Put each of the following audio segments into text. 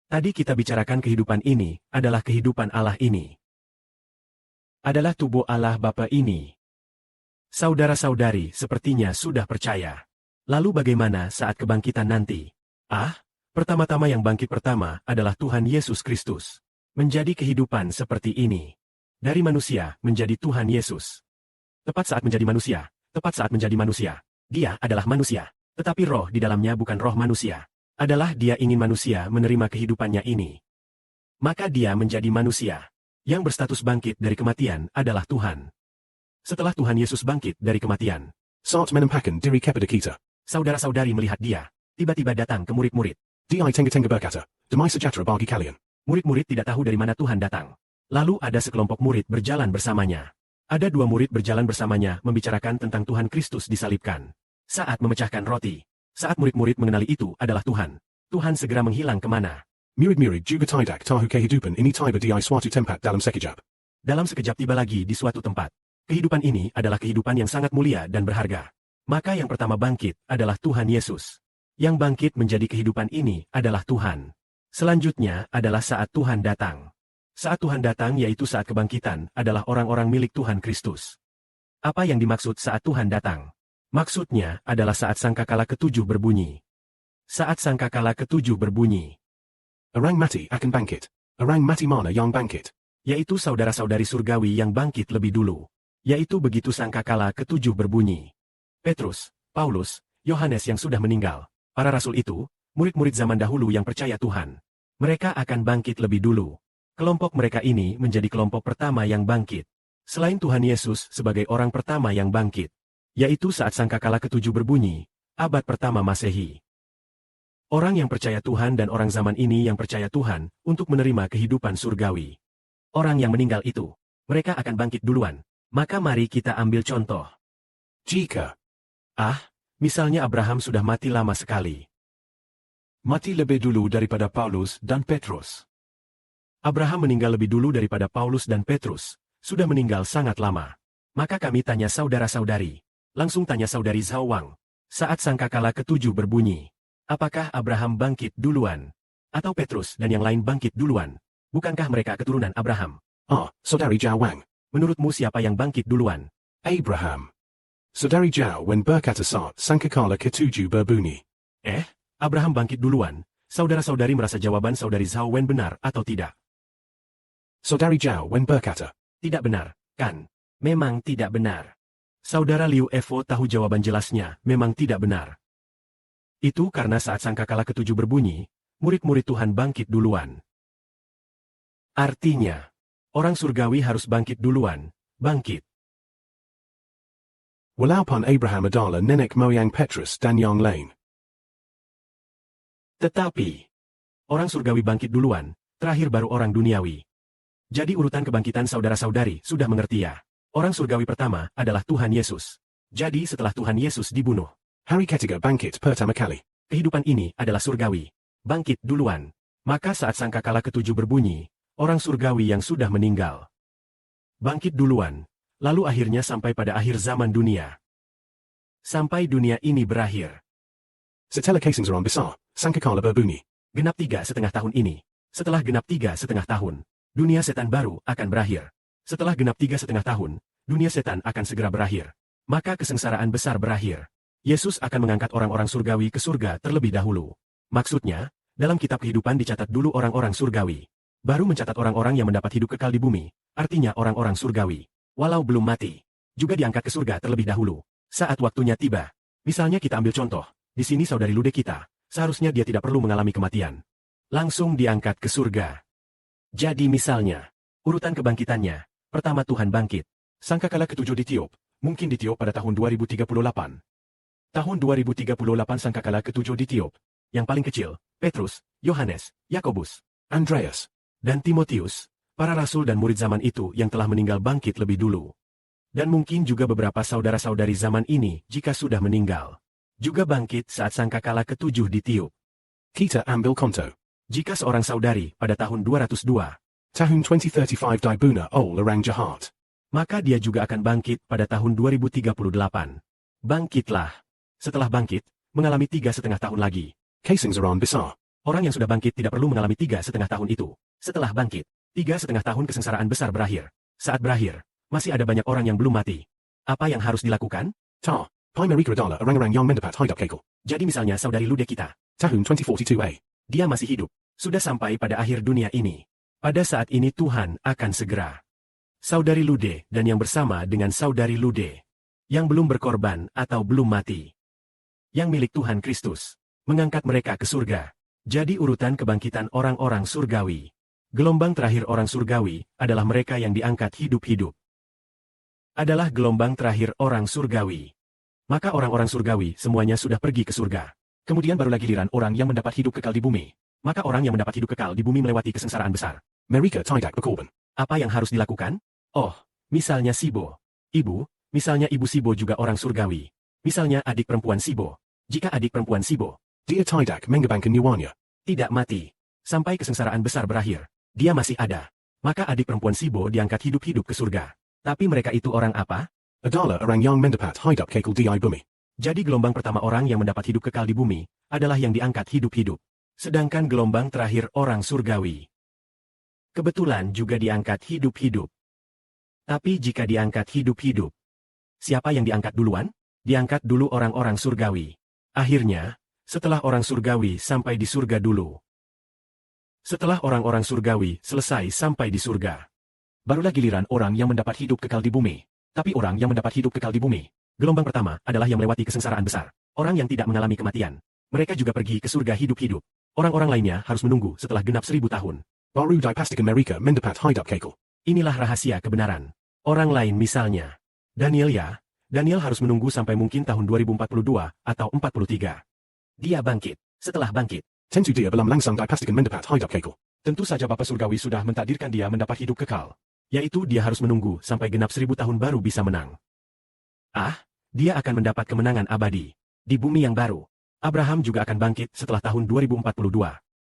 Tadi kita bicarakan kehidupan ini adalah kehidupan Allah ini. Adalah tubuh Allah Bapa ini. Saudara-saudari sepertinya sudah percaya. Lalu bagaimana saat kebangkitan nanti? Pertama-tama yang bangkit pertama adalah Tuhan Yesus Kristus. Menjadi kehidupan seperti ini. Dari manusia menjadi Tuhan Yesus. Tepat saat menjadi manusia. Dia adalah manusia. Tetapi roh di dalamnya bukan roh manusia. Adalah dia ingin manusia menerima kehidupannya ini. Maka dia menjadi manusia. Yang berstatus bangkit dari kematian adalah Tuhan. Setelah Tuhan Yesus bangkit dari kematian, Saat menampakkan diri kepada kita. saudara-saudari melihat dia. Tiba-tiba datang ke murid-murid. Di tengah-tengah berkata, Damai sejahtera bagi kalian. Murid-murid tidak tahu dari mana Tuhan datang. Lalu ada sekelompok murid berjalan bersamanya. Ada 2 murid berjalan bersamanya membicarakan tentang Tuhan Kristus disalibkan. Saat memecahkan roti. Saat murid-murid mengenali itu adalah Tuhan. Tuhan segera menghilang kemana? Murid-murid juga tidak tahu kehidupan ini tiba di suatu tempat dalam sekejap. Dalam sekejap tiba lagi di suatu tempat. Kehidupan ini adalah kehidupan yang sangat mulia dan berharga. Maka yang pertama bangkit adalah Tuhan Yesus. Yang bangkit menjadi kehidupan ini adalah Tuhan. Selanjutnya adalah saat Tuhan datang. Saat Tuhan datang yaitu saat kebangkitan adalah orang-orang milik Tuhan Kristus. Apa yang dimaksud saat Tuhan datang? Maksudnya adalah saat sangkakala ke-7 berbunyi. Saat sangkakala ke-7 berbunyi. Orang mati akan bangkit. Orang mati mana yang bangkit? Yaitu saudara-saudari surgawi yang bangkit lebih dulu. Yaitu begitu sangkakala ke-7 berbunyi. Petrus, Paulus, Yohanes yang sudah meninggal. Para rasul itu, murid-murid zaman dahulu yang percaya Tuhan. Mereka akan bangkit lebih dulu. Kelompok mereka ini menjadi kelompok pertama yang bangkit. Selain Tuhan Yesus sebagai orang pertama yang bangkit. Yaitu saat sangkakala ke-7 berbunyi, abad pertama Masehi. Orang yang percaya Tuhan dan orang zaman ini yang percaya Tuhan untuk menerima kehidupan surgawi. Orang yang meninggal itu, mereka akan bangkit duluan. Maka mari kita ambil contoh. Jika Misalnya Abraham sudah mati lama sekali. mati lebih dulu daripada Paulus dan Petrus. Abraham meninggal lebih dulu daripada Paulus dan Petrus, sudah meninggal sangat lama. Maka kami tanya saudara-saudari. Langsung tanya saudari Zhao Wang. Saat sangkakala ke-7 berbunyi. Apakah Abraham bangkit duluan? Atau Petrus dan yang lain bangkit duluan? Bukankah mereka keturunan Abraham? Saudari Zhao Wang. Menurutmu siapa yang bangkit duluan? Abraham. Saudari Zhao Wen berkata saat sangkakala ke-7 berbunyi. Abraham bangkit duluan. Saudara-saudari merasa jawaban saudari Zhao Wen benar atau tidak? Saudari Zhao Wen berkata, Tidak benar, kan? Memang tidak benar. Saudara Liu Evo tahu jawaban jelasnya, memang tidak benar. Itu karena saat sangkakala ke-7 berbunyi, murid-murid Tuhan bangkit duluan. Artinya, orang surgawi harus bangkit duluan, bangkit. Walaupun Abraham adalah nenek moyang Petrus dan yang lain. Tetapi, orang surgawi bangkit duluan, terakhir baru orang duniawi. Jadi urutan kebangkitan saudara-saudari sudah mengerti ya. Orang surgawi pertama adalah Tuhan Yesus. Jadi setelah Tuhan Yesus dibunuh, Hari ketiga bangkit pertama kali. kehidupan ini adalah surgawi. Bangkit duluan. Maka saat sangkakala ke-7 berbunyi, orang surgawi yang sudah meninggal bangkit duluan. Lalu akhirnya sampai pada akhir zaman dunia. Sampai dunia ini berakhir. Setelah Kaisingsaran besar, sangkakala berbunyi. Genap 3,5 tahun ini. Setelah genap 3,5 tahun, dunia setan baru akan berakhir. Setelah genap 3,5 tahun, dunia setan akan segera berakhir. Maka kesengsaraan besar berakhir. Yesus akan mengangkat orang-orang surgawi ke surga terlebih dahulu. Maksudnya, dalam kitab kehidupan dicatat dulu orang-orang surgawi. Baru mencatat orang-orang yang mendapat hidup kekal di bumi, artinya orang-orang surgawi. Walau belum mati, juga diangkat ke surga terlebih dahulu. Saat waktunya tiba. Misalnya kita ambil contoh, di sini saudari Lude kita, seharusnya dia tidak perlu mengalami kematian. Langsung diangkat ke surga. Jadi misalnya, urutan kebangkitannya, pertama Tuhan bangkit. Sangkakala ke-7 ditiup, mungkin ditiup pada tahun 2038. Tahun 2038 sangkakala ke-7 ditiup. Yang paling kecil, Petrus, Yohanes, Yakobus, Andreas, dan Timotius, para rasul dan murid zaman itu yang telah meninggal bangkit lebih dulu. Dan mungkin juga beberapa saudara-saudari zaman ini jika sudah meninggal. Juga bangkit saat sangkakala ke-7 ditiup. Kita ambil konto. Jika seorang saudari pada tahun 202, Tahun 2035 dibuna all orang jahat. maka dia juga akan bangkit pada tahun 2038. Bangkitlah. Setelah bangkit, mengalami 3,5 tahun lagi. Kaisingsaran besar. Orang yang sudah bangkit tidak perlu mengalami 3,5 tahun itu. Setelah bangkit, 3,5 tahun kesengsaraan besar berakhir. Saat berakhir, masih ada banyak orang yang belum mati. Apa yang harus dilakukan? Ta. Pai Merika Adala Orang-Orang Yang Mendapat Hidup Kekal. Jadi misalnya saudari Lude kita. Tahun 2042A. Dia masih hidup. Sudah sampai pada akhir dunia ini. Pada saat ini Tuhan akan segera. Saudari Lude dan yang bersama dengan saudari Lude. Yang belum berkorban atau belum mati. Yang milik Tuhan Kristus. Mengangkat mereka ke surga. Jadi urutan kebangkitan orang-orang surgawi. Gelombang terakhir orang surgawi adalah mereka yang diangkat hidup-hidup. Adalah gelombang terakhir orang surgawi. Maka orang-orang surgawi semuanya sudah pergi ke surga. Kemudian barulah giliran orang yang mendapat hidup kekal di bumi. Maka orang yang mendapat hidup kekal di bumi melewati kesengsaraan besar. Merika Tidak Berkorban. Apa yang harus dilakukan? Oh, misalnya Sibo. Ibu, misalnya ibu Sibo juga orang surgawi. Misalnya adik perempuan Sibo. Jika adik perempuan Sibo Dia Tidak Mengabangkan Nyawanya. tidak mati, sampai kesengsaraan besar berakhir, dia masih ada. Maka adik perempuan Sibo diangkat hidup-hidup ke surga. Tapi mereka itu orang apa? Adala Orang Yang Mendapat Hidup Kekal di Bumi. Jadi gelombang pertama orang yang mendapat hidup kekal di bumi, adalah yang diangkat hidup-hidup. Sedangkan gelombang terakhir orang surgawi. Kebetulan juga diangkat hidup-hidup. Tapi jika diangkat hidup-hidup, siapa yang diangkat duluan? Diangkat dulu orang-orang surgawi. Akhirnya, setelah orang surgawi sampai di surga dulu. Setelah orang-orang surgawi selesai sampai di surga, barulah giliran orang yang mendapat hidup kekal di bumi. Tapi orang yang mendapat hidup kekal di bumi, gelombang pertama adalah yang melewati kesengsaraan besar. Orang yang tidak mengalami kematian. Mereka juga pergi ke surga hidup-hidup. Orang-orang lainnya harus menunggu setelah genap 1000 tahun. Baru Dipastikan Merika Mendapat Hidup Kekal. Inilah rahasia kebenaran. Orang lain misalnya, Daniel harus menunggu sampai mungkin tahun 2042 atau 43. Dia bangkit. Setelah bangkit, Tentu dia belum langsung Dipastikan Mendapat Hidup Kekal. tentu saja Bapa Surgawi sudah mentakdirkan dia mendapat hidup kekal. Yaitu dia harus menunggu sampai genap 1000 tahun baru bisa menang. Dia akan mendapat kemenangan abadi. Di bumi yang baru. Abraham juga akan bangkit setelah tahun 2042.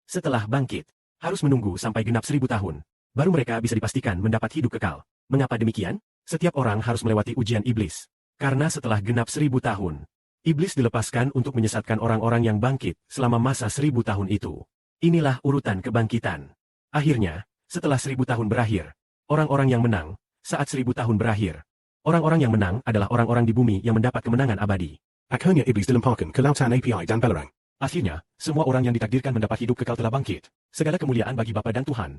Setelah bangkit, harus menunggu sampai genap 1000 tahun. Baru mereka bisa dipastikan mendapat hidup kekal. Mengapa demikian? Setiap orang harus melewati ujian iblis. Karena setelah genap 1000 tahun, iblis dilepaskan untuk menyesatkan orang-orang yang bangkit selama masa 1000 tahun itu. Inilah urutan kebangkitan. Akhirnya, setelah 1000 tahun berakhir, orang-orang yang menang, saat 1000 tahun berakhir. Orang-orang yang menang adalah orang-orang di bumi yang mendapat kemenangan abadi. Akhirnya iblis dilemparkan ke lautan API dan Belerang. Akhirnya, semua orang yang ditakdirkan mendapat hidup kekal telah bangkit. Segala kemuliaan bagi Bapa dan Tuhan.